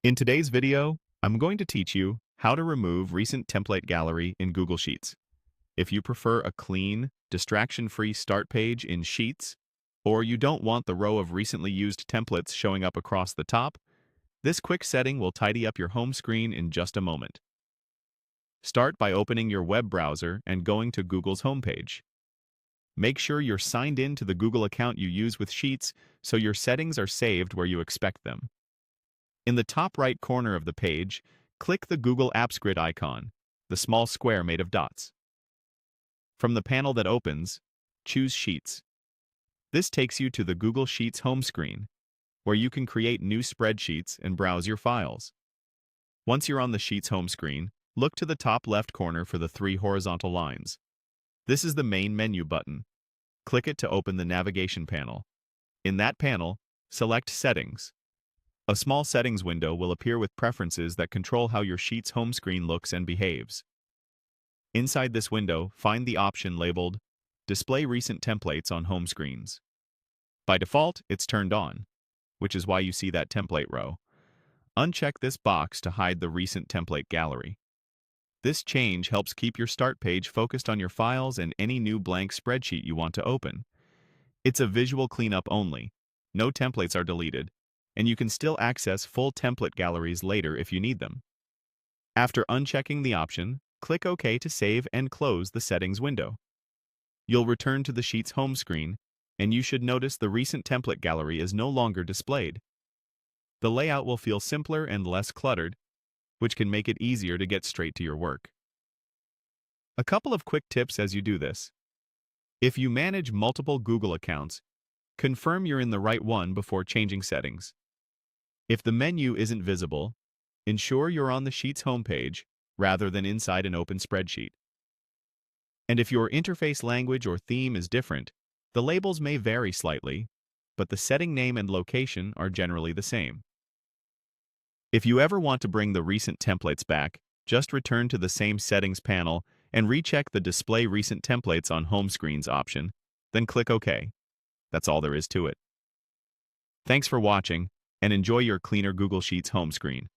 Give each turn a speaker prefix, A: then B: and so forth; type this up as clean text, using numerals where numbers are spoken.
A: In today's video, I'm going to teach you how to remove recent template gallery in Google Sheets. If you prefer a clean, distraction-free start page in Sheets, or you don't want the row of recently used templates showing up across the top, this quick setting will tidy up your home screen in just a moment. Start by opening your web browser and going to Google's homepage. Make sure you're signed in to the Google account you use with Sheets so your settings are saved where you expect them. In the top right corner of the page, click the Google Apps Grid icon, the small square made of dots. From the panel that opens, choose Sheets. This takes you to the Google Sheets home screen, where you can create new spreadsheets and browse your files. Once you're on the Sheets home screen, look to the top left corner for the three horizontal lines. This is the main menu button. Click it to open the navigation panel. In that panel, select Settings. A small settings window will appear with preferences that control how your Sheets home screen looks and behaves. Inside this window, find the option labeled Display Recent Templates on Home Screens. By default, it's turned on, which is why you see that template row. Uncheck this box to hide the recent template gallery. This change helps keep your start page focused on your files and any new blank spreadsheet you want to open. It's a visual cleanup only. No templates are deleted, and you can still access full template galleries later if you need them. After unchecking the option, click OK to save and close the settings window. You'll return to the Sheets home screen, and you should notice the recent template gallery is no longer displayed. The layout will feel simpler and less cluttered, which can make it easier to get straight to your work. A couple of quick tips as you do this. If you manage multiple Google accounts, confirm you're in the right one before changing settings. If the menu isn't visible, ensure you're on the Sheets homepage rather than inside an open spreadsheet. And if your interface language or theme is different, the labels may vary slightly, but the setting name and location are generally the same. If you ever want to bring the recent templates back, just return to the same settings panel and recheck the Display Recent Templates on Home Screens option, then click OK. That's all there is to it. Thanks for watching, and enjoy your cleaner Google Sheets home screen.